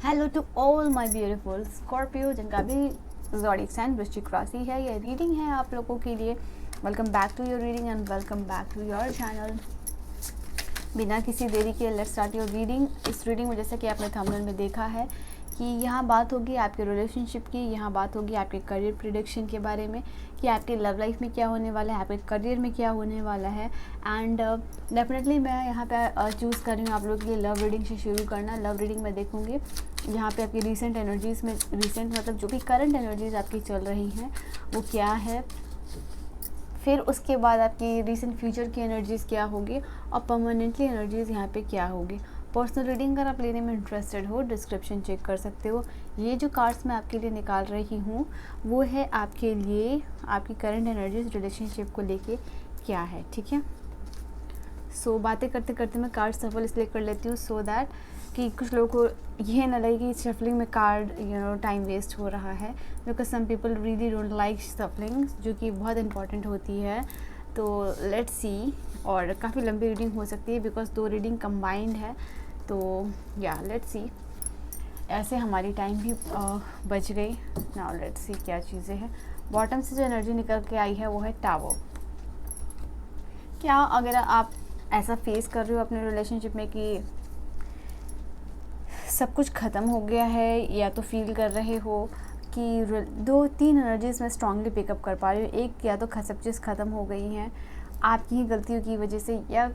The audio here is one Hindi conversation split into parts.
Hello to all my beautiful Scorpio जिनका भी ज़ोडिएक साइन वृश्चिक राशि है। ये रीडिंग है आप लोगों के लिए। Welcome back to your reading and welcome back to your channel. बिना किसी देरी के लेट्स स्टार्ट योर रीडिंग। इस रीडिंग में जैसा कि आपने थंबनेल में देखा है कि यहाँ बात होगी आपके रिलेशनशिप की, यहाँ बात होगी आपके करियर प्रेडिक्शन के बारे में कि आपके लव लाइफ में क्या होने वाला है, आपके करियर में क्या होने वाला है। एंड डेफिनेटली मैं यहाँ पे चूज़ कर रही हूँ आप लोगों के लिए लव रीडिंग से शुरू करना। लव रीडिंग में देखूँगी यहाँ पे आपकी रीसेंट एनर्जीज़ में, रीसेंट मतलब जो भी करंट एनर्जीज़ आपकी चल रही हैं वो क्या है, फिर उसके बाद आपकी रीसेंट फ्यूचर की एनर्जीज़ क्या होगी और परमानेंटली एनर्जीज़ यहाँ पे क्या होगी। पर्सनल रीडिंग अगर आप लेने में इंटरेस्टेड हो डिस्क्रिप्शन चेक कर सकते हो। ये जो कार्ड्स मैं आपके लिए निकाल रही हूँ वो है आपके लिए आपकी करंट एनर्जीज रिलेशनशिप को लेके क्या है, ठीक है। सो बातें करते करते मैं कार्ड सफल इसलिए कर लेती हूँ सो दैट कि कुछ लोगों को यह ना लगे कि शफलिंग में कार्ड टाइम वेस्ट हो रहा है, because some people really don't like shuffling जो कि बहुत इंपॉर्टेंट होती है। तो लेट्स सी, और काफ़ी लंबी रीडिंग हो सकती है बिकॉज दो रीडिंग कंबाइंड है। तो या लेट्स सी, ऐसे हमारी टाइम भी बच गई। नाउ लेट्स सी क्या चीज़ें हैं। बॉटम से जो एनर्जी निकल के आई है वो है टावर। क्या अगर आप ऐसा फेस कर रहे हो अपने रिलेशनशिप में कि सब कुछ ख़त्म हो गया है, या तो फील कर रहे हो कि दो तीन एनर्जीज में स्ट्रांगली पिकअप कर पा रही हूँ। एक, या तो सब चीज़ ख़त्म हो गई हैं आपकी ही गलतियों की वजह से या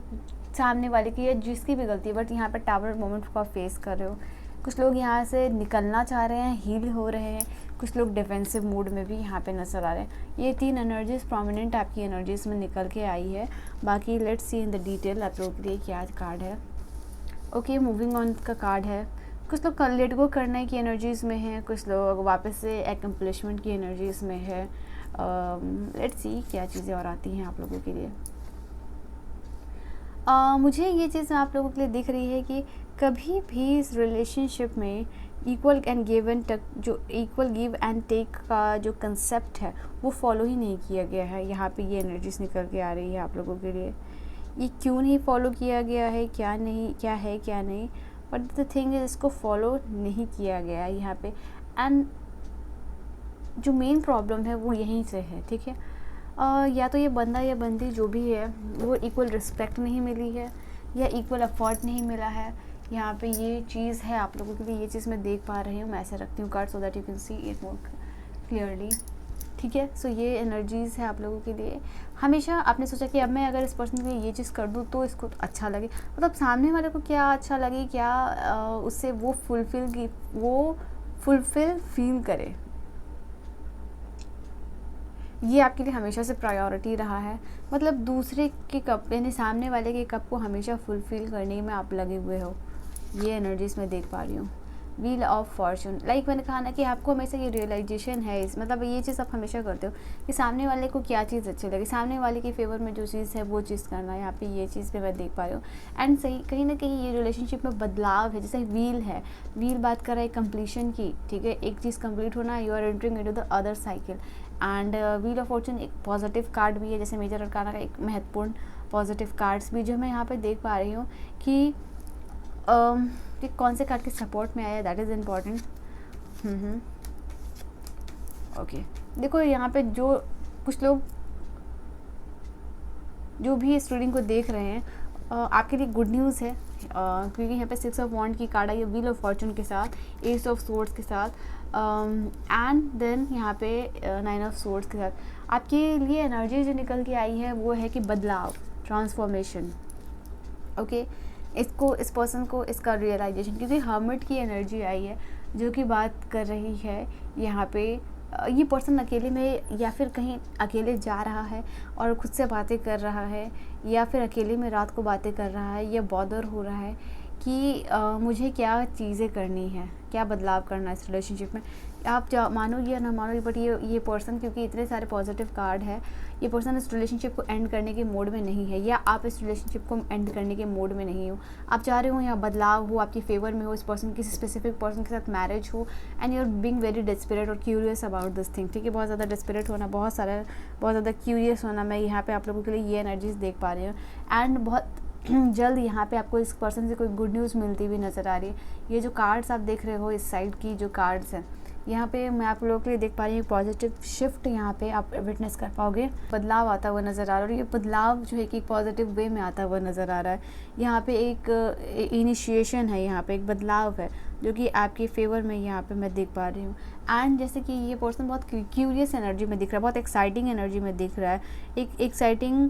सामने वाले की या जिसकी भी गलती है, बट यहाँ पर टावर मोमेंट को आप फेस कर रहे हो। कुछ लोग यहाँ से निकलना चाह रहे हैं, हील हो रहे हैं, कुछ लोग डिफेंसिव मूड में भी यहाँ पे नजर आ रहे हैं। ये तीन एनर्जीज प्रोमिनेंट आपकी एनर्जीज में निकल के आई है। बाकी let's see in the detail आप लोगों के लिए क्या कार्ड है। ओके, मूविंग ऑन का कार्ड है। कुछ लोग लेट गो करने की एनर्जीज़ में हैं, कुछ लोग वापस से एकम्प्लिशमेंट की एनर्जीज़ में है। लेट्स सी क्या चीज़ें और आती हैं आप लोगों के लिए। मुझे ये चीज़ आप लोगों के लिए दिख रही है कि कभी भी इस रिलेशनशिप में equal and give and take, जो इक्वल गिव एंड टेक का जो कंसेप्ट है वो फॉलो ही नहीं किया गया है। यहाँ पे ये एनर्जीज निकल के आ रही है आप लोगों के लिए। ये क्यों नहीं फॉलो किया गया है, क्या नहीं, क्या है क्या नहीं, बट द थिंग इज इसको फॉलो नहीं किया गया है यहाँ पे। एंड जो मेन प्रॉब्लम है वो यहीं से है, ठीक है। या तो ये बंदा या बंदी जो भी है वो इक्वल रिस्पेक्ट नहीं मिली है या इक्वल एफर्ट नहीं मिला है। यहाँ पे ये चीज़ है आप लोगों के लिए। ये चीज़ मैं देख पा रही हूँ। मैं ऐसे रखती हूँ card so that you can see it more clearly, ठीक है। सो ये एनर्जीज़ है आप लोगों के लिए। हमेशा आपने सोचा कि अब मैं अगर इस पर्सन के लिए ये चीज़ कर दूँ तो इसको अच्छा लगे, मतलब सामने वाले को क्या अच्छा लगे, क्या उससे वो फुलफिल फील करे, ये आपके लिए हमेशा से प्रायोरिटी रहा है। मतलब दूसरे के कप यानी सामने वाले के कप को हमेशा फुलफिल करने में आप लगे हुए हो। ये एनर्जीज मैं देख पा रही हूँ। व्हील ऑफ फॉर्चून, लाइक मैंने कहा ना कि आपको हमेशा ये रियलाइजेशन है, इस मतलब ये चीज़ आप हमेशा करते हो कि सामने वाले को क्या चीज़ अच्छी लगे, सामने वाले के फेवर में जो चीज़ है वो चीज़ करना है। यहाँ पे ये चीज़ पे मैं देख पा रही हूँ। एंड सही कहीं ना कहीं ये रिलेशनशिप में बदलाव है। जैसे व्हील है, व्हील बात कर रहा है कंप्लीशन की, ठीक है। एक चीज़ कंप्लीट होना है, you are entering into the other cycle. And wheel of fortune एक पॉजिटिव कार्ड भी है, जैसे मेजर अरकाना का एक महत्वपूर्ण पॉजिटिव कार्ड्स भी जो मैं यहाँ पे देख पा रही हूँ कि कि कौन से कार्ड के सपोर्ट में आया, दैट इज़ इम्पॉर्टेंट। ओके, देखो यहाँ पे जो कुछ लोग जो भी इस रीडिंग को देख रहे हैं आपके लिए गुड न्यूज़ है, क्योंकि यहाँ पे 6 ऑफ वॉन्ड की कार्ड आई है व्हील ऑफ फॉर्चून के साथ, एस ऑफ सोर्ड्स के साथ, एंड देन यहाँ पे 9 ऑफ सोर्ड्स के साथ। आपके लिए एनर्जी जो निकल के आई है वो है कि बदलाव, ट्रांसफॉर्मेशन। ओके, इसको इस पर्सन को इसका रियलाइजेशन, क्योंकि हर्मिट की एनर्जी आई है जो कि बात कर रही है यहाँ पे ये पर्सन अकेले में या फिर कहीं अकेले जा रहा है और खुद से बातें कर रहा है, या फिर अकेले में रात को बातें कर रहा है, या बॉदर हो रहा है कि मुझे क्या चीज़ें करनी है, क्या बदलाव करना है इस रिलेशनशिप में। आप मानो या ना मानो, बट ये पर्सन, क्योंकि इतने सारे पॉजिटिव कार्ड है, ये पर्सन इस रिलेशनशिप को एंड करने के मोड में नहीं है, या आप इस रिलेशनशिप को एंड करने के मोड में नहीं हो। आप चाह रहे हो यहाँ बदलाव हो, आपके फेवर में हो, इस पर्सन किसी स्पेसिफिक पर्सन के साथ मैरिज हो, and you are being very desperate और क्यूरियस अबाउट दिस थिंग, ठीक है। बहुत ज़्यादा डेस्परेट होना, बहुत ज़्यादा क्यूरियस होना, मैं यहाँ पे आप लोगों के लिए ये एनर्जीज देख पा रही हूँ। एंड बहुत जल्द यहाँ पे आपको इस पर्सन से कोई गुड न्यूज़ मिलती हुई नज़र आ रही है। ये जो कार्ड्स आप देख रहे हो इस साइड की जो कार्ड्स हैं, यहाँ पे मैं आप लोगों के लिए देख पा रही हूँ पॉजिटिव शिफ्ट यहाँ पे आप विटनेस कर पाओगे। बदलाव आता हुआ नज़र आ रहा है और ये बदलाव जो है कि पॉजिटिव वे में आता हुआ नज़र आ रहा है। यहाँ पे एक इनिशिएशन है, यहाँ पे एक बदलाव है जो कि आपके फेवर में यहाँ पे मैं देख पा रही हूँ। एंड जैसे कि ये पर्सन बहुत क्यूरियस एनर्जी में दिख रहा है, बहुत एक्साइटिंग एनर्जी में दिख रहा है। एक एक्साइटिंग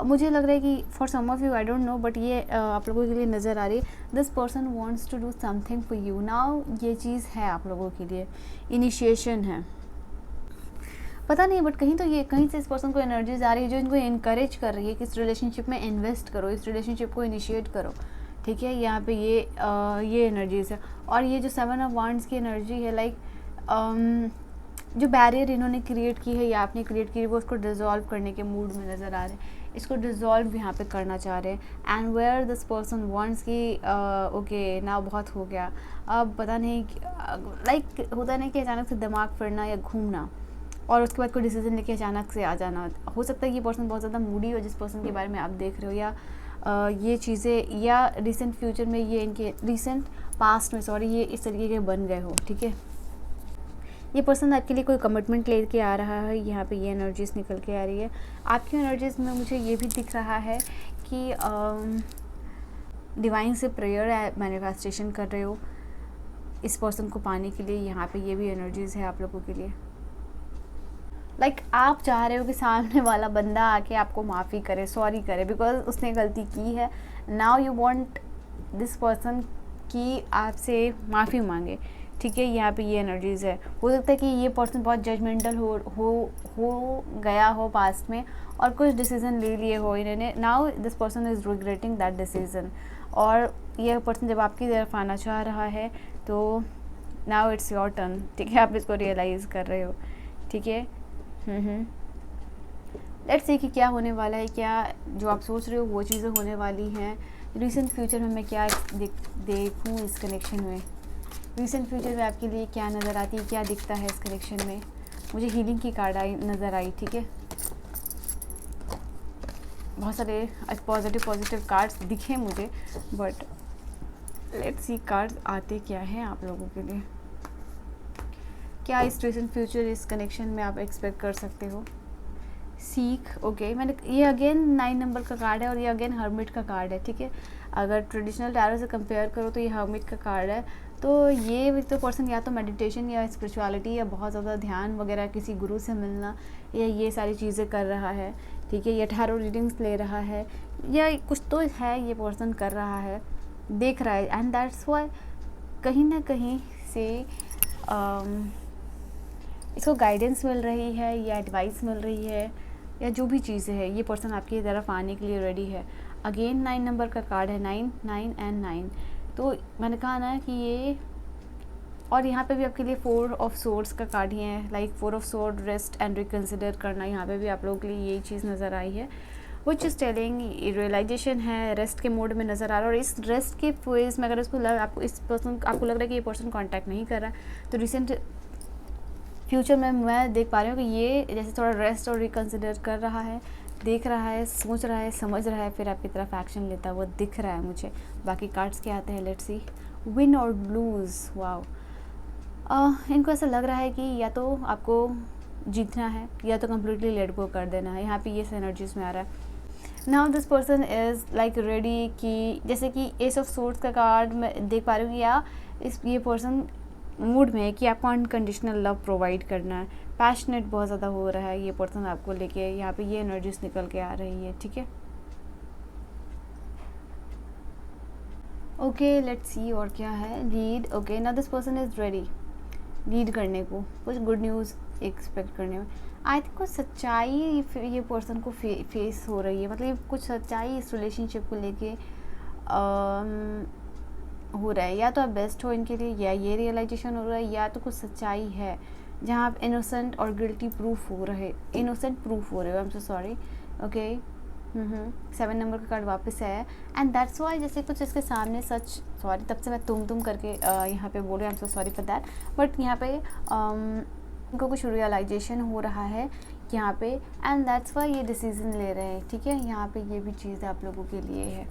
मुझे लग रहा है कि for some of you, I don't know, but ये आप लोगों के लिए नज़र आ रही है। This person wants to do something for you now. ये चीज़ है आप लोगों के लिए, इनिशिएशन है। पता नहीं बट कहीं से इस पर्सन को एनर्जीज आ रही है जो इनको इनकरेज कर रही है कि इस रिलेशनशिप में इन्वेस्ट करो, इस रिलेशनशिप को इनिशिएट करो। ठीक है, यहाँ पे ये एनर्जीज है। और ये जो 7 ऑफ वांड्स की एनर्जी है, लाइक जो बैरियर इन्होंने क्रिएट की है या आपने क्रिएट की है, वो उसको डिज़ोल्व करने के मूड में नज़र आ रहे हैं। इसको डिज़ोल्व यहाँ पे करना चाह रहे हैं। And where this person wants कि ओके ना बहुत हो गया, अब पता नहीं, लाइक होता नहीं कि अचानक से दिमाग फिरना या घूमना और उसके बाद कोई डिसीजन लेके अचानक से आ जाना। हो सकता है ये पर्सन बहुत ज़्यादा मूडी हो जिस पर्सन के बारे में आप देख रहे हो, या ये चीज़ें या रिसेंट फ्यूचर में ये इनके रिसेंट पास्ट में ये इस तरीके के बन गए हो। ठीक है, ये पर्सन आपके लिए कोई कमिटमेंट लेके आ रहा है। यहाँ पे ये एनर्जीज निकल के आ रही है। आपकी एनर्जीज में मुझे ये भी दिख रहा है कि डिवाइन से प्रेयर मैनिफेस्टेशन कर रहे हो इस पर्सन को पाने के लिए। यहाँ पे ये भी एनर्जीज है आप लोगों के लिए। लाइक आप चाह रहे हो कि सामने वाला बंदा आके आपको माफ़ी करे, सॉरी करे, बिकॉज उसने गलती की है। Now you want this person कि आपसे माफ़ी मांगे। ठीक है, यहाँ पे ये एनर्जीज़ है। हो सकता है कि ये पर्सन बहुत जजमेंटल हो गया हो पास्ट में और कुछ डिसीज़न ले लिए हो इन्होंने। Now this person is regretting that decision. और ये पर्सन जब आपकी तरफ आना चाह रहा है तो नाउ इट्स योर टर्न। ठीक है, आप इसको रियलाइज़ कर रहे हो। ठीक है, लेट्स सी कि क्या होने वाला है, क्या जो आप सोच रहे हो वो चीज़ें होने वाली हैं। रिसेंट फ्यूचर में मैं क्या देखूँ इस कनेक्शन में, रिसेंट फ्यूचर में आपके लिए क्या नज़र आती है, क्या दिखता है इस कनेक्शन में। मुझे हीलिंग की कार्ड नज़र आई। ठीक है, बहुत सारे पॉजिटिव कार्ड्स दिखे मुझे, बट लेट्स सी कार्ड्स आते क्या हैं आप लोगों के लिए। क्या इस रिसेंट फ्यूचर इस कनेक्शन में आप एक्सपेक्ट कर सकते हो। सीख, ओके, मैंने ये अगेन 9 नंबर का कार्ड है और ये अगेन हर्मिट का कार्ड है। ठीक है, अगर ट्रेडिशनल टैरो से कंपेयर करो तो ये हर्मिट का कार्ड है। तो ये तो पर्सन या तो मेडिटेशन या स्पिरिचुअलिटी या बहुत ज़्यादा ध्यान वगैरह, किसी गुरु से मिलना या ये सारी चीज़ें कर रहा है। ठीक है, या टैरो रीडिंग्स ले रहा है या कुछ तो है ये पर्सन कर रहा है, देख रहा है। एंड दैट्स व्हाई कहीं ना कहीं से इसको गाइडेंस मिल रही है या एडवाइस मिल रही है या जो भी चीज़ें है, ये पर्सन आपकी तरफ आने के लिए रेडी है। अगेन 9 नंबर का कार्ड है, 9 9 एंड 9। तो मैंने कहा ना कि ये, और यहाँ पे भी आपके लिए 4 ऑफ सोर्ड्स का कार्ड ही है। Like 4 of sword, rest and reconsider करना, यहाँ पे भी आप लोगों के लिए यही चीज़ नज़र आई है। विच इज़ टेलिंग रियलाइजेशन है, रेस्ट के मोड में नज़र आ रहा है। और इस रेस्ट के फेज में अगर आपको आपको लग रहा है कि ये पर्सन कॉन्टैक्ट नहीं कर रहा है, तो रिसेंट फ्यूचर में मैं देख पा रही हूँ कि ये जैसे थोड़ा रेस्ट और रिकन्सिडर कर रहा है, देख रहा है, सोच रहा है, समझ रहा है, फिर आपकी तरफ एक्शन लेता हुआ दिख रहा है मुझे। बाकी कार्ड्स क्या आते हैं, लेट्स सी। विन और लूज़, वाओ। इनको ऐसा लग रहा है कि या तो आपको जीतना है या तो कम्प्लीटली लेट गो कर देना है। यहाँ पे ये एनर्जीज में आ रहा है। Now this person is like ready कि जैसे कि एस ऑफ सोर्ड्स का कार्ड मैं देख पा रही हूँ, या ये पर्सन मूड में है कि आपको अनकंडीशनल लव प्रोवाइड करना है। पैशनेट बहुत ज़्यादा हो रहा है ये पर्सन आपको लेके, यहाँ पे ये एनर्जीज निकल के आ रही है। ठीक है, ओके, लेट्स सी और क्या है। Lead, okay, now this person is ready lead करने को, कुछ गुड न्यूज़ एक्सपेक्ट करने में। आई थिंक कुछ सच्चाई ये पर्सन को फेस हो रही है, मतलब कुछ सच्चाई इस रिलेशनशिप को लेके हो रहा है। या तो आप बेस्ट हो इनके लिए, या ये रियलाइजेशन हो रहा है, या तो कुछ सच्चाई है जहाँ आप इनोसेंट और गिल्टी प्रूफ हो रहे, इनोसेंट प्रूफ हो रहे हो। I am so sorry. Okay, 7 number का कार्ड वापस आया। एंड दैट्स वाई जैसे कुछ इसके सामने सच, सॉरी तब से मैं तुम करके यहाँ पे बोल रही हूँ, I am so sorry for that. But यहाँ पे इनको कुछ रियलाइजेशन हो रहा है यहाँ पे, एंड दैट्स वाई ये डिसीज़न ले रहे हैं, ठीक है। यहाँ पे ये भी चीज़ आप लोगों के लिए है।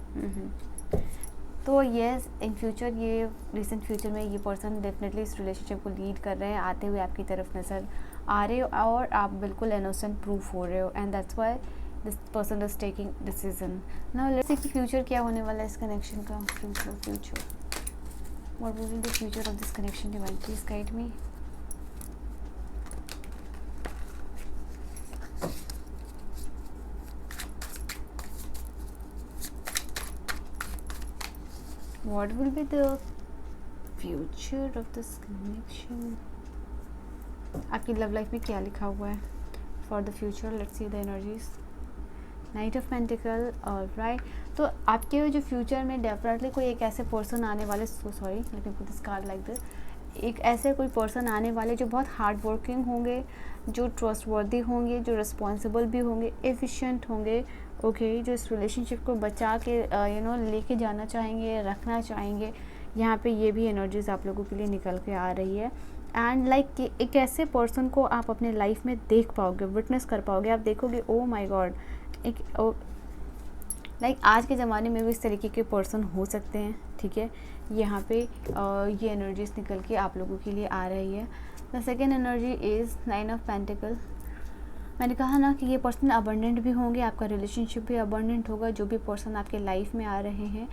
तो येस, इन फ्यूचर, ये रिसेंट फ्यूचर में ये पर्सन डेफिनेटली इस रिलेशनशिप को लीड कर रहे हैं, आते हुए आपकी तरफ नज़र आ रहे हो, और आप बिल्कुल इनोसेंट प्रूफ हो रहे हो, and that's why this person is taking decision. Now let's see कि फ्यूचर क्या होने वाला है इस कनेक्शन का। Future what will be the future of this connection, divine please guide me. What will be the future of this connection? आपकी लव लाइफ में क्या लिखा हुआ है for the future? Let's see the energies. Night of pentacle, alright. तो आपके जो फ्यूचर में डेफिनेटली कोई एक ऐसे पर्सन आने वाले, so sorry late me put this card like this, एक ऐसे कोई पर्सन आने वाले जो बहुत हार्ड वर्किंग होंगे, जो ट्रस्टवर्दी होंगे, जो रिस्पॉन्सिबल भी होंगे, एफिशिएंट होंगे, ओके, जो इस रिलेशनशिप को बचा के लेके जाना चाहेंगे, रखना चाहेंगे। यहाँ पे ये भी एनर्जीज आप लोगों के लिए निकल के आ रही है, एंड लाइक एक ऐसे पर्सन को आप अपने लाइफ में देख पाओगे, विटनेस कर पाओगे, आप देखोगे ओ माय गॉड, एक लाइक आज के ज़माने में भी इस तरीके के पर्सन हो सकते हैं, ठीक है। यहाँ पे ये एनर्जीज निकल के आप लोगों के लिए आ रही है। The second energy is 9 of pentacle. मैंने कहा ना कि ये पर्सन अबंडेंट भी होंगे, आपका रिलेशनशिप भी अबंडेंट होगा, जो भी पर्सन आपके लाइफ में आ रहे हैं,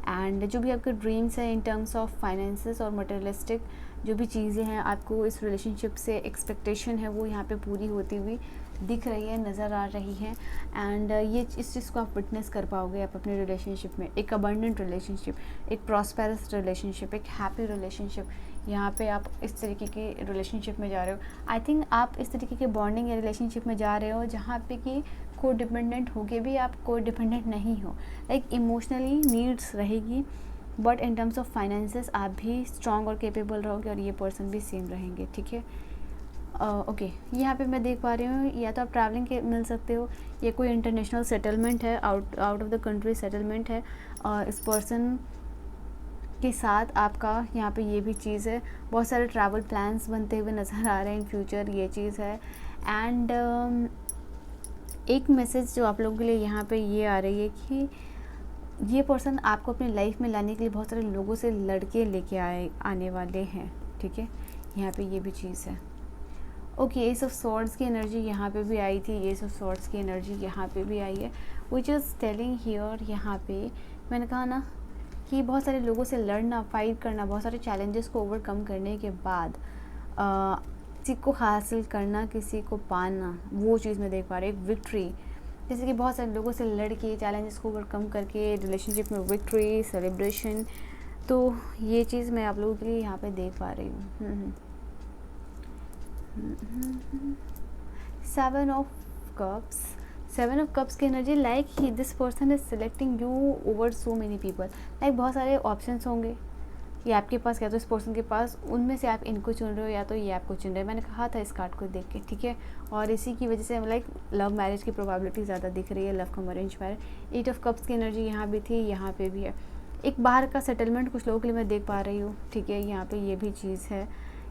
एंड जो भी आपके ड्रीम्स हैं इन टर्म्स ऑफ फाइनेंसेस और मटेरियलिस्टिक जो भी चीज़ें हैं आपको इस रिलेशनशिप से एक्सपेक्टेशन है, वो यहाँ पे पूरी होती हुई दिख रही है, नज़र आ रही है, एंड ये इस चीज़ को आप विटनेस कर पाओगे आप अपने रिलेशनशिप में। एक अबंडेंट रिलेशनशिप, एक प्रॉस्पेरस रिलेशनशिप, एक हैप्पी रिलेशनशिप, यहाँ पे आप इस तरीके के रिलेशनशिप में जा रहे हो। आई थिंक आप इस तरीके के बॉन्डिंग या रिलेशनशिप में जा रहे हो जहाँ पे कि को डिपेंडेंट होके भी आप को डिपेंडेंट नहीं हो, लाइक इमोशनली नीड्स रहेगी, but in terms of finances आप भी स्ट्रॉन्ग और केपेबल रहोगे, और ये पर्सन भी सेम रहेंगे, ठीक है। ओके, यहाँ पे मैं देख पा रही हूँ या तो आप ट्रैवलिंग के मिल सकते हो, ये कोई इंटरनेशनल सेटलमेंट है, out of the country settlement है, और इस पर्सन के साथ आपका यहाँ पे ये भी चीज़ है, बहुत सारे ट्रैवल प्लान्स बनते हुए नज़र आ रहे हैं इन फ्यूचर, ये चीज़ है। एंड एक मैसेज जो आप लोगों के लिए यहाँ पे ये आ रही है कि ये पर्सन आपको अपनी लाइफ में लाने के लिए बहुत सारे लोगों से लड़के लेके आने वाले हैं, ठीक है। यहाँ पे ये भी चीज़ है। ओके, एस ऑफ सॉर्ड्स की एनर्जी यहाँ पे भी आई थी, एस ऑफ सॉर्ड्स की एनर्जी यहाँ पे भी आई है, विच इज़ टेलिंग हियर, यहाँ पे मैंने कहा ना कि बहुत सारे लोगों से लड़ना, फाइट करना, बहुत सारे चैलेंजेस को ओवरकम करने के बाद किसी को हासिल करना, किसी को पाना, वो चीज़ मैं देख पा रही हूँ, एक विक्ट्री। जैसे कि बहुत सारे लोगों से लड़ के चैलेंजेस को ओवरकम करके रिलेशनशिप में विक्ट्री, सेलिब्रेशन, तो ये चीज़ मैं आप लोगों के लिए यहाँ पे देख पा रही हूँ। 7 ऑफ कप्स, 7 ऑफ कप्स की energy, like he this person is selecting you over so many people, like बहुत सारे ऑप्शंस होंगे ये आपके पास, या तो इस पर्सन के पास, उनमें से आप इनको चुन रहे हो या तो ये आपको चुन रहे हो। मैंने कहा था इस कार्ड को देख के, ठीक है, और इसी की वजह से लाइक लव मैरिज की प्रोबेबिलिटी ज़्यादा दिख रही है, love come arrange marriage. 8 of cups की एनर्जी यहाँ भी थी, यहाँ पे भी है, एक बाहर का सेटलमेंट कुछ लोगों के लिए मैं देख पा रही हूँ, ठीक है, यहाँ पे ये भी चीज़ है।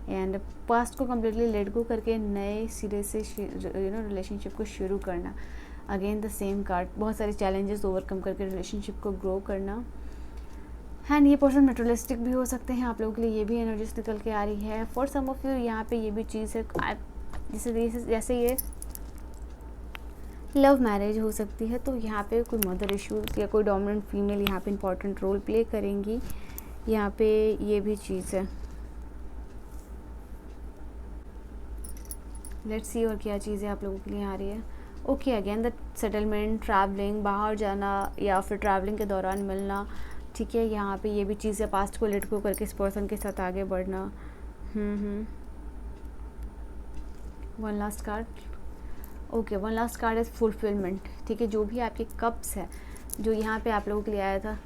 एंड पास्ट को कम्प्लीटली लेट गो करके नए सिरे से रिलेशनशिप को शुरू करना, अगेन द सेम कार्ड, बहुत सारे चैलेंजेस ओवरकम करके रिलेशनशिप को ग्रो करना। एंड ये पर्सन मेटेरियलिस्टिक भी हो सकते हैं, आप लोगों के लिए ये भी एनर्जीज निकल के आ रही है। फॉर सम ऑफ यू यहाँ पे ये भी चीज़ है, जैसे ये लव मैरिज हो सकती है, तो यहाँ पे कोई मदर इश्यूज या कोई डोमिनेंट फीमेल यहाँ पे इंपॉर्टेंट रोल प्ले करेंगी, यहाँ पे ये भी चीज़ है। लेट्स सी और क्या चीज़ें आप लोगों के लिए आ रही है। Okay, again the settlement, travelling, बाहर जाना या फिर ट्रैवलिंग के दौरान मिलना, ठीक है, यहाँ पे ये भी चीज़ है, पास्ट को लेट गो करके इस पर्सन के साथ आगे बढ़ना। One last card, okay, one last card is fulfilment, ठीक है, जो भी आपके कप्स है जो यहाँ पे आप लोगों के लिए आया था,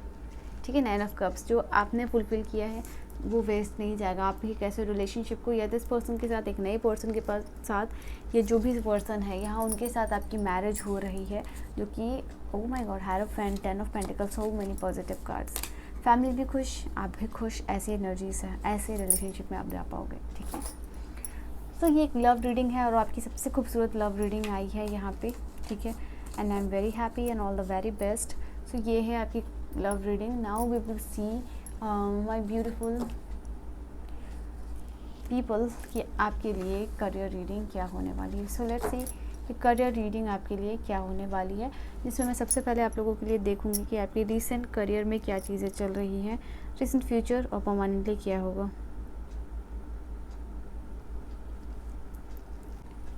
ठीक है, 9 ऑफ कप्स, जो आपने फुलफिल किया है वो वेस्ट नहीं जाएगा। आप एक ऐसे रिलेशनशिप को या तो इस पर्सन के साथ, एक नए पर्सन के साथ, या जो भी पर्सन है यहाँ उनके साथ आपकी मैरिज हो रही है, जो कि oh my God, hierophant, 10 of pentacles, so many positive cards. Family भी खुश, आप भी खुश, ऐसी एनर्जीज है, ऐसे रिलेशनशिप में आप जा पाओगे, ठीक है। तो ये एक लव रीडिंग है और आपकी सबसे खूबसूरत लव रीडिंग आई है यहाँ पे, ठीक है। And I am very happy and all the very best. So ये है आपकी love reading. Now we will see my beautiful people कि आपके लिए करियर रीडिंग क्या होने वाली है। सो लेट्स सी कि करियर रीडिंग आपके लिए क्या होने वाली है, जिसमें मैं सबसे पहले आप लोगों के लिए देखूंगी कि आपकी रिसेंट करियर में क्या चीज़ें चल रही हैं, रिसेंट फ्यूचर और परमानेंटली क्या होगा।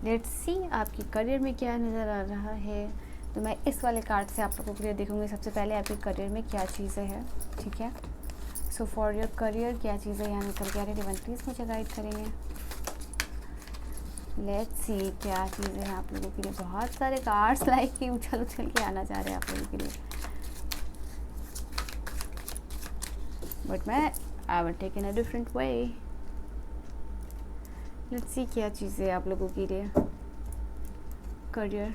लेट्स सी आपकी करियर में क्या नज़र आ रहा है। तो मैं इस वाले कार्ड से आप लोगों के लिए देखूंगी सबसे पहले आपके करियर में क्या चीज़ें हैं, ठीक है। सो फॉर योर करियर क्या चीज़ें यहाँ निकल के आ रही है, डिवाइन प्लीज़ मुझे गाइड करेंगे। लेट्स सी क्या चीज़ें हैं आप लोगों के लिए। बहुत सारे कार्ड्स लाइक कि उछल उछल के आना चाह रहे हैं आप लोगों के लिए, बट मैं I will take in a different way. Let's see क्या चीज़ें आप लोगों के लिए। Career,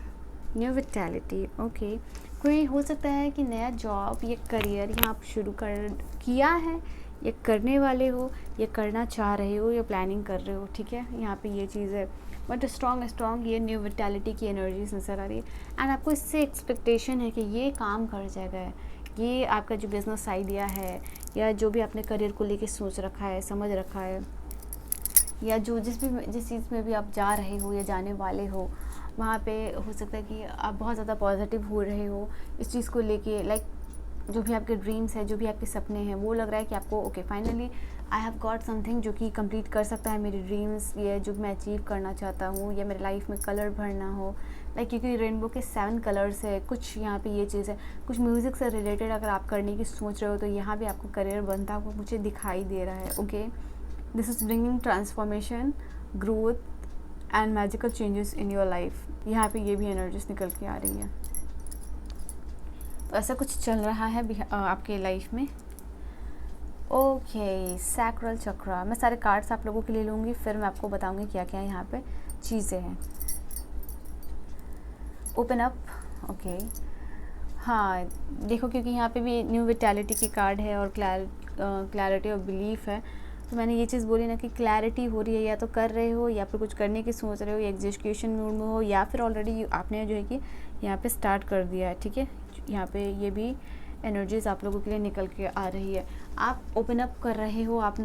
new vitality, okay. कोई हो सकता है कि नया जॉब या करियर यहाँ आप शुरू किया है या करने वाले हो या करना चाह रहे हो या प्लानिंग कर रहे हो, ठीक है। यहाँ पे ये चीज़ है, बट स्ट्रॉन्ग ये न्यू विटैलिटी की एनर्जीज नज़र आ रही है। एंड आपको इससे एक्सपेक्टेशन है कि ये काम कर जाएगा, ये आपका जो बिज़नेस आइडिया है या जो भी आपने करियर को लेके सोच रखा है, समझ रखा है, या जिस चीज़ में भी आप जा रहे हो या जाने वाले हो, वहाँ पे हो सकता है कि आप बहुत ज़्यादा पॉजिटिव हो रहे हो इस चीज़ को लेके। लाइक जो भी आपके ड्रीम्स है, जो भी आपके सपने हैं, वो लग रहा है कि आपको okay finally I have got something जो कि कंप्लीट कर सकता है मेरे ड्रीम्स, ये जो मैं अचीव करना चाहता हूँ, या मेरे लाइफ में कलर भरना हो। लाइक क्योंकि रेनबो के 7 कलर्स है, कुछ यहाँ पे ये चीज़ है, कुछ म्यूज़िक से रिलेटेड अगर आप करने की सोच रहे हो तो यहाँ भी आपको करियर बनता हुआ मुझे दिखाई दे रहा है, okay. This is bringing transformation, growth and magical changes in your life. यहाँ पे ये भी एनर्जीज निकल के आ रही है। तो ऐसा कुछ चल रहा है आपके लाइफ में, ओके। सैक्रल चक्रा, मैं सारे कार्ड्स आप लोगों के लिए लूँगी, फिर मैं आपको बताऊँगी क्या क्या यहाँ पे चीज़ें हैं। Open up, okay. हाँ देखो, क्योंकि यहाँ पे भी न्यू विटैलिटी की कार्ड है और क्लैरिटी और बिलीफ है, तो मैंने ये चीज़ बोली ना कि क्लैरिटी हो रही है, या तो कर रहे हो या फिर कुछ करने की सोच रहे हो, या एग्जीक्यूशन मूड में हो, या फिर ऑलरेडी आपने जो है कि यहाँ पे स्टार्ट कर दिया है, ठीक है। यहाँ पे ये भी एनर्जीज आप लोगों के लिए निकल के आ रही है। आप ओपन अप कर रहे हो, आप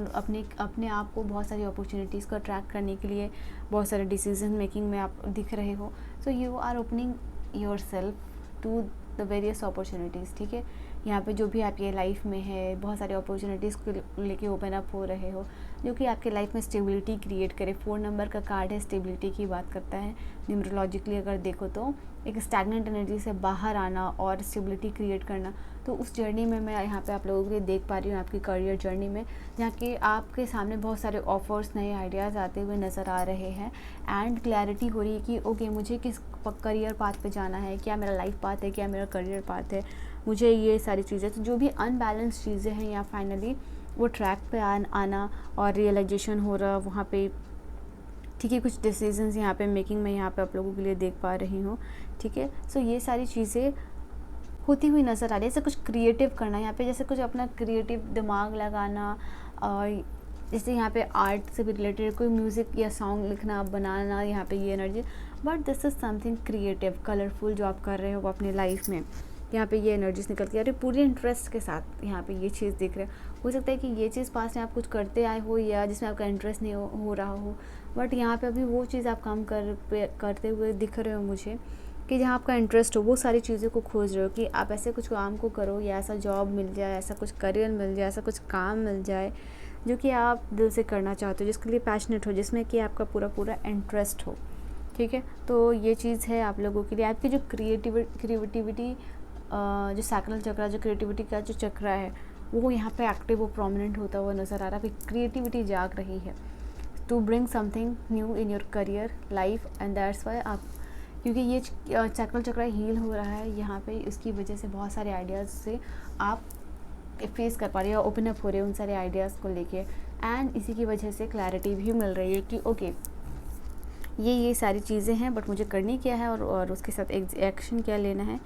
अपने आप को बहुत सारी अपॉर्चुनिटीज़ को अट्रैक्ट करने के लिए, बहुत सारे डिसीजन मेकिंग में आप दिख रहे हो। So you are opening yourself to the various opportunities, ठीक है। यहाँ पे जो भी आपके लाइफ में है, बहुत सारे अपॉर्चुनिटीज़ को लेके ओपन अप हो रहे हो, जो कि आपके लाइफ में स्टेबिलिटी क्रिएट करे। 4 नंबर का कार्ड है, स्टेबिलिटी की बात करता है। न्यूमरोलॉजिकली अगर देखो तो एक स्टैग्नेंट एनर्जी से बाहर आना और स्टेबिलिटी क्रिएट करना, तो उस जर्नी में मैं यहाँ पे आप लोगों के लिए देख पा रही हूँ, आपकी करियर जर्नी में, जहाँ कि आपके सामने बहुत सारे ऑफर्स, नए आइडियाज़ आते हुए नज़र आ रहे हैं। एंड क्लैरिटी हो रही है कि ओके मुझे किस करियर पाथ पे जाना है, क्या मेरा लाइफ पाथ है, क्या मेरा करियर पाथ है, मुझे ये सारी चीज़ें, तो जो भी अनबैलेंस चीज़ें हैं यहाँ फाइनली वो ट्रैक पे आना और रियलाइजेशन हो रहा वहाँ पे, ठीक है। कुछ डिसीजंस यहाँ पे मेकिंग में यहाँ पे आप लोगों के लिए देख पा रही हूँ, ठीक है। सो ये सारी चीज़ें होती हुई नज़र आ रही है। जैसे कुछ क्रिएटिव करना यहाँ पे, जैसे कुछ अपना क्रिएटिव दिमाग लगाना, और जैसे यहाँ पे आर्ट से भी रिलेटेड कोई म्यूज़िक या सॉन्ग लिखना, बनाना, यहाँ पे ये energy. But this is something creative, colourful जो आप कर रहे हो अपनी लाइफ में, यहाँ पे ये एनर्जीज निकल के आ रही है पूरी इंटरेस्ट के साथ। यहाँ पे ये चीज़ दिख रहा है। हो सकता है कि ये चीज़ पास में आप कुछ करते आए हो या जिसमें आपका इंटरेस्ट नहीं हो रहा हो, बट यहाँ पे अभी वो चीज़ आप काम करते हुए दिख रहे हो मुझे, कि जहाँ आपका इंटरेस्ट हो वो सारी चीज़ों को खोज रहे हो कि आप ऐसे कुछ काम को करो, या ऐसा जॉब मिल जाए, ऐसा कुछ करियर मिल जाए, ऐसा कुछ काम मिल जाए जो कि आप दिल से करना चाहते हो, जिसके लिए पैशनेट हो, जिसमें कि आपका पूरा इंटरेस्ट हो, ठीक है। तो ये चीज़ है आप लोगों के लिए। आपकी जो क्रिएटिविटी, जो सैक्रल चक्र, जो क्रिएटिविटी का जो चक्र है, वो यहाँ पे एक्टिव, वो प्रोमिनेंट होता हुआ नज़र आ रहा है। क्रिएटिविटी जाग रही है to bring something new in your career life, and that's why आप, क्योंकि ये सैक्रल चक्र हील हो रहा है यहाँ पे, इसकी वजह से बहुत सारे आइडियाज़ से आप फेस कर पा रहे हो, ओपन अप हो रहे हो उन सारे आइडियाज़ को लेके। एंड इसी की वजह से क्लैरिटी भी मिल रही है कि ओके ये सारी चीज़ें हैं, बट मुझे करनी क्या है और उसके साथ एक्शन क्या लेना है,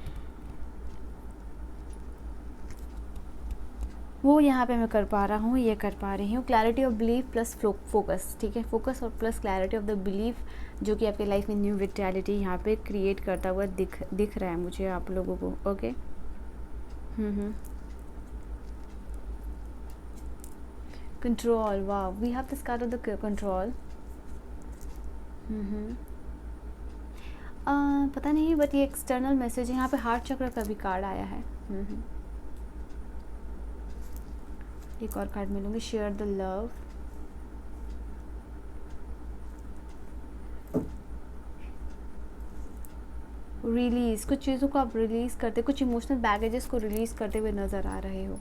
वो यहाँ पे मैं कर पा रहा हूँ, ये कर पा रही हूँ। Clarity of belief plus focus, ठीक है, फोकस और plus clarity of the belief, जो कि आपके लाइफ में न्यू विटैलिटी यहाँ पे क्रिएट करता हुआ दिख रहा है मुझे आप लोगों को। ओके, कंट्रोल, वाह, we have this card of the control. पता नहीं, बट ये एक्सटर्नल मैसेज है। यहाँ पे हार्ट चक्र का भी कार्ड आया है। एक और कार्ड मिलूंगी, शेयर द लव। रिलीज, कुछ चीज़ों को आप रिलीज करते, कुछ इमोशनल बैगेजेस को रिलीज करते हुए नज़र आ रहे हो।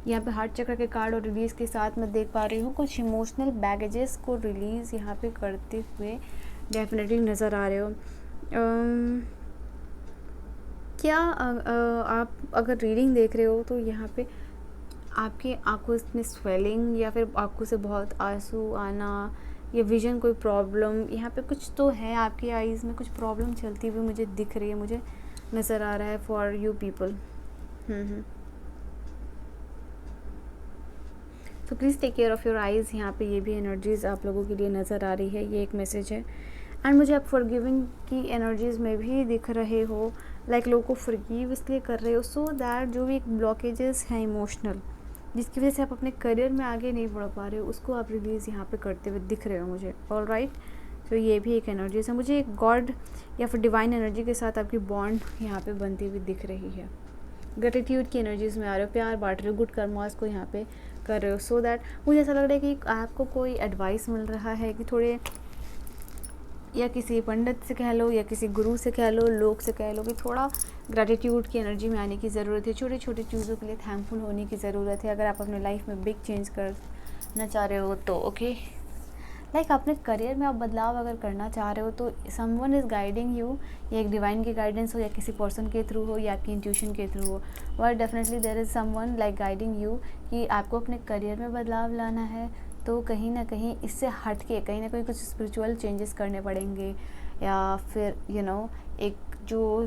यहाँ पे हार्ट चक्र के कार्ड और रिलीज के साथ मैं देख पा रही हूँ कुछ इमोशनल बैगेजेस को रिलीज यहाँ पे करते हुए डेफिनेटली नज़र आ रहे हो। क्या आप अगर रीडिंग देख रहे हो तो यहाँ पे आपके आंखों में स्वेलिंग या फिर आंखों से बहुत आंसू आना या विजन कोई प्रॉब्लम, यहाँ पे कुछ तो है, आपकी आईज़ में कुछ प्रॉब्लम चलती हुई मुझे दिख रही है, मुझे नज़र आ रहा है फॉर यू पीपल। तो please take care of your eyes. यहाँ पे ये भी एनर्जीज़ आप लोगों के लिए नज़र आ रही है, ये एक मैसेज है। एंड मुझे आप फॉरगिविंग की एनर्जीज़ में भी दिख रहे हो, लाइक लोगों को फॉरगिव इसलिए कर रहे हो सो दैट जो भी एक ब्लॉकेजेस हैं इमोशनल, जिसकी वजह से आप अपने करियर में आगे नहीं बढ़ पा रहे हो, उसको आप रिलीज़ यहाँ पे करते हुए दिख रहे हो मुझे। ऑल राइट, तो ये भी एक एनर्जीज़ है। मुझे एक गॉड या फिर डिवाइन एनर्जी के साथ आपकी बॉन्ड यहाँ पे बनती हुई दिख रही है। ग्रेटिट्यूड की एनर्जीज़ में आ रहे हो, प्यार बांट रहे हो, गुड कर्मास को यहाँ पे कर रहे हो। सो दैट मुझे ऐसा लग रहा है कि आपको कोई एडवाइस मिल रहा है कि थोड़े, या किसी पंडित से कह लो या किसी गुरु से कह लो, लोग से कह लो कि थोड़ा ग्रैटिट्यूड की एनर्जी में आने की ज़रूरत है, छोटी छोटी चीज़ों के लिए थैंकफुल होने की ज़रूरत है। अगर आप अपने लाइफ में बिग चेंज करना चाह रहे हो तो ओके, लाइक अपने करियर में आप बदलाव अगर करना चाह रहे हो तो समवन इज़ गाइडिंग यू, या एक डिवाइन की गाइडेंस हो या किसी पर्सन के थ्रू हो या आपकी इंट्यूशन के थ्रू हो, but definitely there is someone like guiding you कि आपको अपने करियर में बदलाव लाना है, तो कहीं ना कहीं इससे हट के कहीं ना कहीं कुछ स्पिरिचुअल चेंजेस करने पड़ेंगे, या फिर एक जो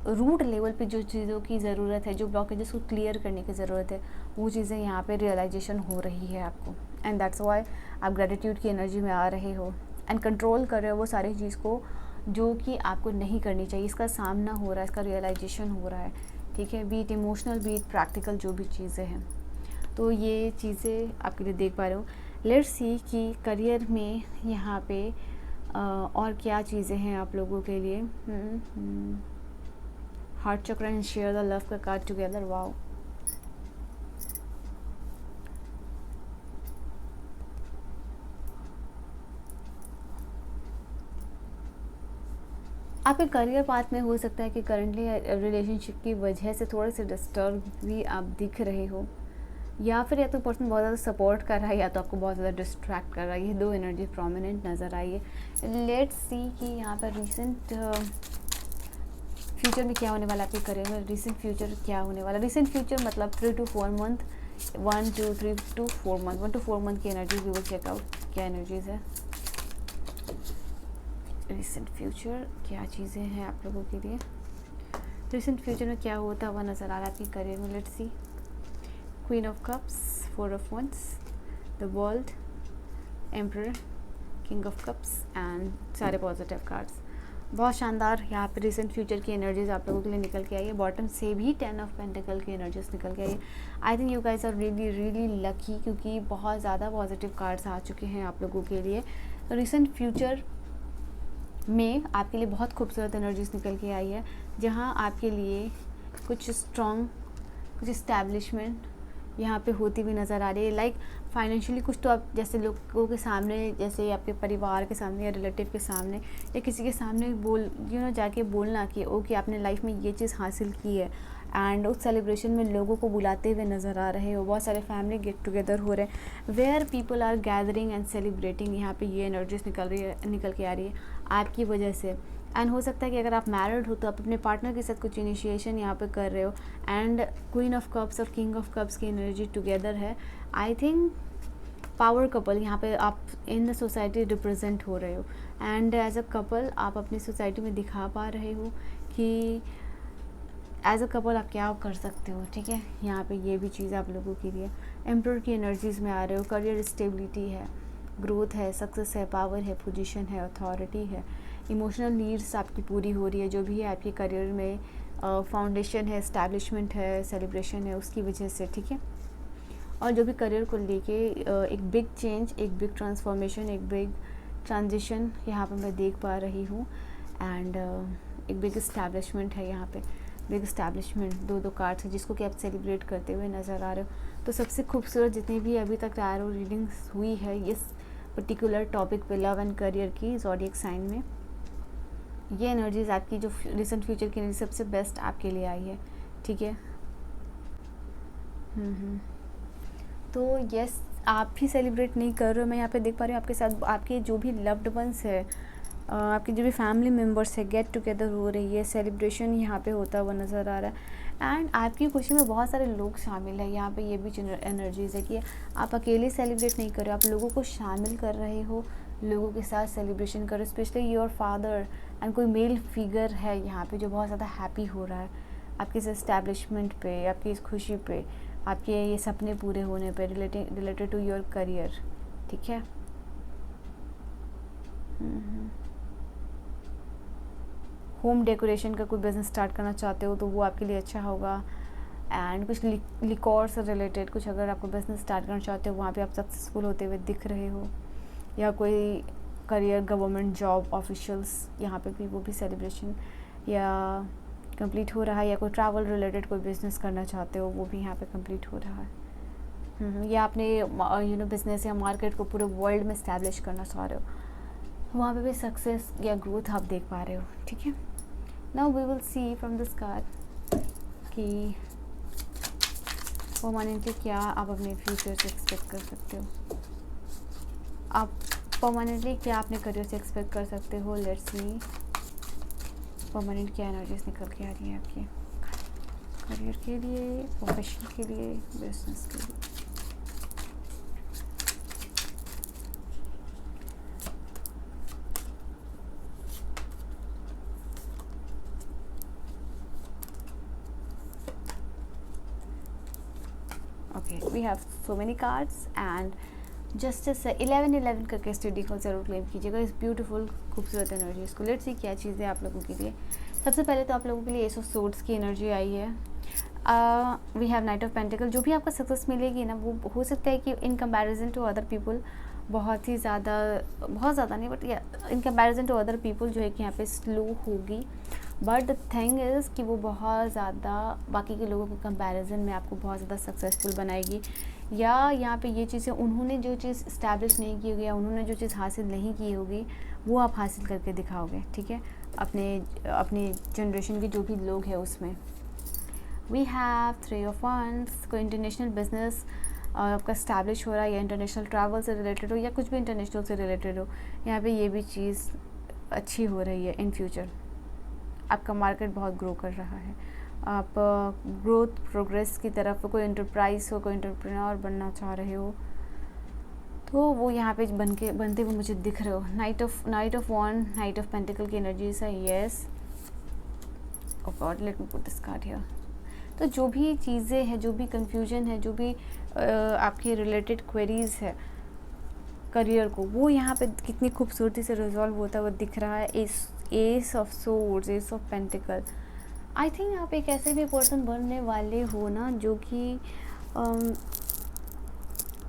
रूट लेवल पे जो चीज़ों की ज़रूरत है, जो ब्लॉकेजेस को क्लियर करने की ज़रूरत है, वो चीज़ें यहाँ पे रियलाइजेशन हो रही है आपको। एंड दैट्स वाई आप ग्रेटिट्यूड की एनर्जी में आ रहे हो एंड कंट्रोल कर रहे हो वो सारी चीज़ को जो कि आपको नहीं करनी चाहिए। इसका सामना हो रहा है, इसका रियलाइजेशन हो रहा है, ठीक है, बीट इमोशनल बीट प्रैक्टिकल जो भी चीज़ें हैं, तो ये चीज़ें आपके लिए देख पा रहे हो। लेट्स सी कि करियर में यहाँ पे और क्या चीज़ें हैं आप लोगों के लिए। हार्ट चक्र एंड शेयर द लव का कार्ड टुगेदर, वाओ। आपके करियर पाथ में हो सकता है कि करंटली रिलेशनशिप की वजह से थोड़े से डिस्टर्ब भी आप दिख रहे हो, या फिर या तो पर्सन बहुत ज़्यादा सपोर्ट कर रहा है या तो आपको बहुत ज़्यादा डिस्ट्रैक्ट कर रहा है। ये दो एनर्जी प्रोमिनेंट नज़र आई है। लेट्स सी कि यहाँ पर रिसेंट फ्यूचर में क्या होने वाला है आपके करियर में। रिसेंट फ्यूचर क्या होने वाला, रिसेंट फ्यूचर मतलब 3 to 4 month, 1 to 3 to 4 month, 1 to 4 month की एनर्जी भी वो चेकआउट क्या एनर्जीज है। रिसेंट फ्यूचर क्या चीज़ें हैं आप लोगों के लिए, रिसेंट फ्यूचर में क्या होता हुआ नज़र आ रहा है आपके करियर में। Let's see, queen of cups, 4 of wands, the world, emperor, king of cups and सारे पॉजिटिव कार्ड्स। बहुत शानदार यहाँ पे रिसेंट फ्यूचर की एनर्जीज आप लोगों के लिए निकल के आई है। बॉटम से भी 10 of पेंटिकल की एनर्जीज निकल के आई है। I think you guys are really really lucky, क्योंकि बहुत ज़्यादा पॉजिटिव कार्ड्स आ चुके हैं आप लोगों के लिए। तो रिसेंट फ्यूचर में आपके लिए बहुत खूबसूरत एनर्जीज निकल के आई है, जहाँ आपके लिए कुछ स्ट्रॉन्ग, कुछ इस्टेब्लिशमेंट यहाँ पे होती हुई नज़र आ रही है। लाइक फाइनेंशियली कुछ तो आप जैसे लोगों के सामने, जैसे आपके परिवार के सामने या रिलेटिव के सामने या किसी के सामने जाके बोलना कि ओके आपने लाइफ में ये चीज़ हासिल की है, एंड उस सेलिब्रेशन में लोगों को बुलाते हुए नज़र आ रहे हो। बहुत सारे फैमिली गेट टुगेदर हो रहे हैं where people are gathering and celebrating. यहाँ पे ये एनर्जीज निकल के आ रही है आपकी वजह से। एंड हो सकता है कि अगर आप मैरिड हो तो आप अपने पार्टनर के साथ कुछ इनिशिएशन यहाँ पे कर रहे हो। एंड क्वीन ऑफ कप्स और किंग ऑफ कप्स की एनर्जी टुगेदर है। आई थिंक पावर कपल यहाँ पे आप इन द सोसाइटी रिप्रेजेंट हो रहे हो, एंड एज अ कपल आप अपनी सोसाइटी में दिखा पा रहे हो कि एज अ कपल आप क्या कर सकते हो, ठीक है। यहाँ पे ये भी चीज़ आप लोगों के लिए एम्परर की एनर्जीज़ में आ रहे हो। करियर स्टेबिलिटी है, ग्रोथ है, सक्सेस है, पावर है, पोजीशन है, अथॉरिटी है। इमोशनल नीड्स आपकी पूरी हो रही है, जो भी है आपके करियर में फाउंडेशन है, एस्टैब्लिशमेंट है, सेलिब्रेशन है, उसकी वजह से, ठीक है। और जो भी करियर को लेके एक बिग चेंज, एक बिग ट्रांसफॉर्मेशन, एक बिग ट्रांजिशन यहाँ पे मैं देख पा रही हूँ। एंड एक बिग इस्टेब्लिशमेंट है यहाँ पे, बिग इस्टेब्लिशमेंट। दो कार्ड्स है जिसको कि आप सेलिब्रेट करते हुए नज़र आ रहे हो। तो सबसे खूबसूरत जितनी भी अभी तक टैरो रीडिंग्स हुई है इस पर्टिकुलर टॉपिक पे, लव एंड करियर की, ज़ोडिएक साइन में, ये एनर्जीज आपकी जो रिसेंट फ्यूचर की एनर्जी सबसे बेस्ट आपके लिए आई है, ठीक है। तो यस, आप भी सेलिब्रेट नहीं कर रहे हो, मैं यहाँ पे देख पा रही हूँ आपके साथ आपके जो भी लव्ड वंस है, आपके जो भी फैमिली मेम्बर्स है, गेट टुगेदर हो रही है, सेलिब्रेशन यहाँ पे होता हुआ नज़र आ रहा है। एंड आपकी खुशी में बहुत सारे लोग शामिल हैं यहाँ पे। ये भी एनर्जीज़ है कि आप अकेले सेलिब्रेट नहीं कर रहे हो, आप लोगों को शामिल कर रहे हो, लोगों के साथ सेलिब्रेशन कर रहे हो। स्पेशली योर फादर एंड कोई मेल फिगर है यहाँ पे जो बहुत ज़्यादा हैप्पी हो रहा है आपके इस एस्टैब्लिशमेंट पे, आपकी इस खुशी पे, आपके ये सपने पूरे होने पे, रिलेटेड टू योर करियर, ठीक है। होम डेकोरेशन का कोई बिज़नेस स्टार्ट करना चाहते हो तो वो आपके लिए अच्छा होगा। एंड कुछ लिकॉर से रिलेटेड कुछ अगर आपको बिज़नेस स्टार्ट करना चाहते हो, वहाँ पे आप सक्सेसफुल होते हुए दिख रहे हो। या कोई करियर, गवर्नमेंट जॉब, ऑफिशियल्स, यहाँ पे भी वो भी सेलिब्रेशन या कंप्लीट हो रहा है। या कोई ट्रैवल रिलेटेड कोई बिज़नेस करना चाहते हो, वो भी यहाँ पे कंप्लीट हो रहा है। या आपने बिज़नेस या मार्केट को पूरे वर्ल्ड में इस्टेब्लिश करना चाह रहे हो, वहाँ पे भी सक्सेस या ग्रोथ आप देख पा रहे हो, ठीक है। Now we will see from this card कि परमानेंटली क्या आप अपने फ्यूचर से एक्सपेक्ट कर सकते हो। आप परमानेंटली क्या अपने करियर से एक्सपेक्ट कर सकते हो। लेट्स सी परमानेंट क्या एनर्जीज निकल के आ रही है आपके करियर के लिए, प्रोफेशन के लिए, बिजनेस के लिए। Okay, we have so many cards and justice 11 करके इस रीडिंग को ज़रूर क्लेम कीजिएगा, इस ब्यूटीफुल खूबसूरत एनर्जीज़ को। लेट्स सी क्या चीज़ें आप लोगों के लिए। सबसे पहले तो आप लोगों के लिए एस ऑफ सोर्ड्स की एनर्जी आई है। We have knight of pentacle. जो भी आपको सक्सेस मिलेगी ना, वो हो सकता है कि in comparison to other people बहुत ज़्यादा नहीं, but in comparison to other people जो है कि यहाँ पे स्लो होगी। बट द थिंग इज़ कि वो बहुत ज़्यादा बाकी के लोगों के कंपैरिजन में आपको बहुत ज़्यादा सक्सेसफुल बनाएगी। या यहाँ पे ये चीज़ें उन्होंने जो चीज़ इस्टेब्लिश नहीं की होगी या उन्होंने जो चीज़ हासिल नहीं की होगी वो आप हासिल करके दिखाओगे, ठीक है, अपने जनरेशन के जो भी लोग हैं उसमें। We have 3 of wands। कोई इंटरनेशनल बिजनेस आपका इस्टेब्लिश हो रहा है या इंटरनेशनल ट्रैवल से रिलेटेड हो या कुछ भी इंटरनेशनल से रिलेटेड हो, यहाँ पे ये भी चीज़ अच्छी हो रही है। इन फ्यूचर आपका मार्केट बहुत ग्रो कर रहा है, आप ग्रोथ प्रोग्रेस की तरफ, कोई एंटरप्राइज हो, कोई एंटरप्रेन्योर बनना चाह रहे हो तो वो यहाँ पे बनते हुए मुझे दिख रहे हो। Knight of wand, knight of pentacle की एनर्जीज है। Yes, oh god, let me put this card here. तो जो भी चीज़ें हैं, जो भी कंफ्यूजन है, जो भी आपकी रिलेटेड क्वेरीज है करियर को, वो यहाँ पे कितनी खूबसूरती से रिजॉल्व होता हुआ दिख रहा है। S of swords, ace of pentacle. I think आप एक ऐसे भी पर्सन बनने वाले हो ना जो कि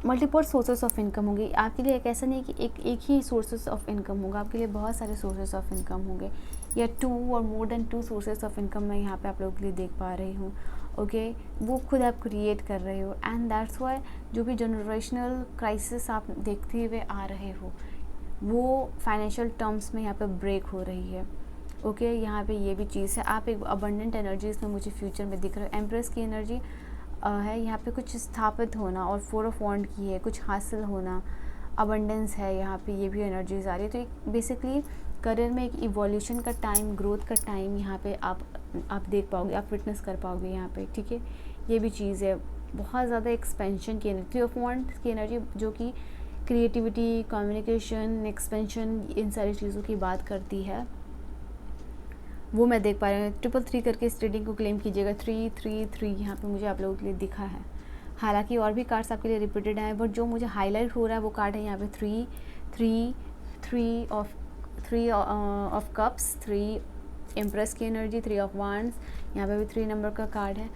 मल्टीपल सोर्सेस ऑफ इनकम होंगी आपके लिए। एक ऐसा नहीं कि एक ही सोर्सेस ऑफ इनकम होगा, आपके लिए बहुत सारे सोर्सेस ऑफ इनकम होंगे, या 2 और more than 2 sources of income मैं यहाँ पे आप लोगों के लिए देख पा रही हूँ। ओके, वो खुद आप क्रिएट कर रहे हो। एंड दैट्स वाई जो भी जनरेशनल क्राइसिस आप देखते हुए आ रहे हो वो फाइनेंशियल टर्म्स में यहाँ पे ब्रेक हो रही है। ओके, यहाँ पे ये भी चीज़ है। आप एक अबंडेंट एनर्जीज में मुझे फ्यूचर में दिख रहे हो। एम्प्रेस की एनर्जी है यहाँ पे, कुछ स्थापित होना, और 4 ऑफ वॉन्ड की है, कुछ हासिल होना, अबंडेंस है यहाँ पे, ये भी एनर्जीज आ रही है। तो एक बेसिकली करियर में एक इवोल्यूशन का टाइम, ग्रोथ का टाइम यहाँ पे आप देख पाओगे, आप विटनेस कर पाओगे यहाँ पे, ठीक है। ये भी चीज़ है, बहुत ज़्यादा एक्सपेंशन की एनर्जी, 3 ऑफ वॉन्ड की एनर्जी जो कि क्रिएटिविटी, कम्युनिकेशन, एक्सपेंशन, इन सारी चीज़ों की बात करती है, वो मैं देख पा रही हूँ। 333 करके इस रीडिंग को क्लेम कीजिएगा। 333 यहाँ पे मुझे आप लोगों के लिए दिखा है। हालांकि और भी कार्ड्स आपके लिए रिपीटेड हैं, बट जो मुझे हाईलाइट हो रहा है वो कार्ड है यहाँ पे थ्री ऑफ कप्स, 3 एम्प्रेस की एनर्जी, 3 ऑफ वांड्स, यहाँ पे भी 3 नंबर का कार्ड है।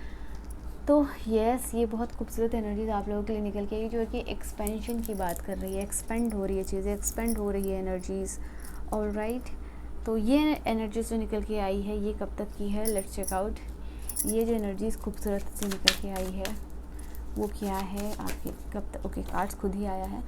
तो यस, ये बहुत खूबसूरत एनर्जीज आप लोगों के लिए निकल के आई जो है कि एक्सपेंशन की बात कर रही है, एक्सपेंड हो रही है चीज़ें, एक्सपेंड हो रही है एनर्जीज़। ऑलराइट, तो ये एनर्जीज जो निकल के आई है ये कब तक की है, लेट्स चेक आउट। ये जो एनर्जीज़ खूबसूरत से निकल के आई है वो क्या है आपके, कब तक। ओके, कार्ड्स खुद ही आया है।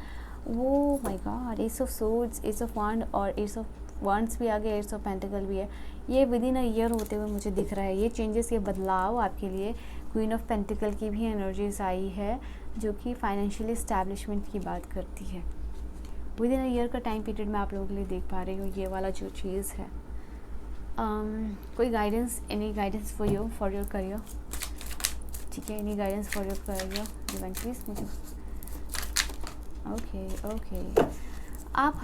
वो my god, ace of swords, ace of wand और एस ऑफ वांड्स भी आ गया, एस ऑफ पेंटिकल भी है। ये विद इन अ ईयर होते हुए मुझे दिख रहा है ये चेंजेस, ये बदलाव आपके लिए। क्वीन ऑफ पेंटिकल की भी एनर्जीज आई है जो कि फाइनेंशियली इस्टेब्लिशमेंट की बात करती है। विद इन अ ईयर का टाइम पीरियड मैं आप लोगों के लिए देख पा रही हूँ ये वाला जो चीज़ है। कोई guidance, any guidance for your career, ठीक है, any guidance for your career divine please मुझे। ओके, आप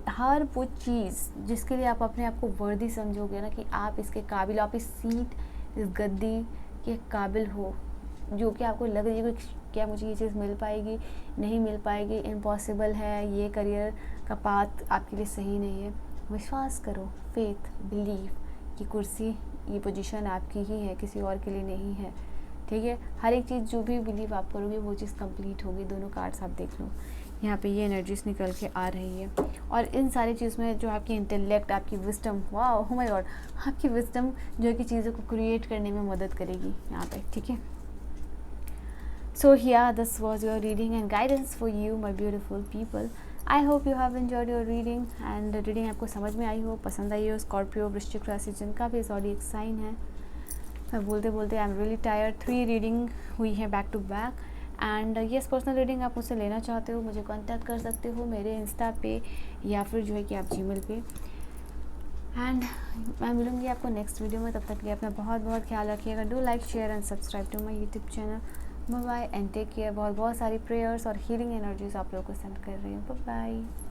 हर वो चीज़ जिसके लिए आप अपने आप को वर्दी समझोगे ना कि आप इसके काबिल, आप इस सीट, इस गद्दी के काबिल हो, जो कि आपको लग रही है कि क्या मुझे ये चीज़ मिल पाएगी, नहीं मिल पाएगी, इम्पॉसिबल है, ये करियर का पाथ आपके लिए सही नहीं है, विश्वास करो, फेथ, बिलीव, ये कुर्सी, ये पोजीशन आपकी ही है, किसी और के लिए नहीं है, ठीक है। हर एक चीज़ जो भी बिलीव आप करोगे वो चीज़ कंप्लीट होगी। दोनों कार्ड्स आप देख लो, यहाँ पे ये एनर्जीज निकल के आ रही है। और इन सारी चीज़ में जो आपकी इंटेलेक्ट, आपकी विजडम, वाह, ओह माय गॉड, आपकी विजडम जो है कि चीज़ों को क्रिएट करने में मदद करेगी यहाँ पे, ठीक है। So here this was your reading and guidance for you my beautiful people. I hope you have enjoyed your reading and reading आपको समझ में आई हो, पसंद आई हो। स्कॉर्पियो, वृश्चिक राशि जिनका भी ज़ोडिएक साइन है, मैं बोलते बोलते I am really tired. 3 reading हुई है back to back and yes, personal reading आप मुझसे लेना चाहते हो मुझे कांटेक्ट कर सकते हो मेरे इंस्टा पे या फिर जो है कि आप जीमेल पे। एंड मैं मिलूँगी आपको नेक्स्ट वीडियो में, तब तक के लिए अपना बहुत बहुत ख्याल रखिएगा। Do like, share and subscribe to my YouTube channel. Bye bye and take care. बहुत बहुत सारी प्रेयर्स और हीलिंग एनर्जीज आप लोगों को सेंड कर रही हूँ। Bye bye.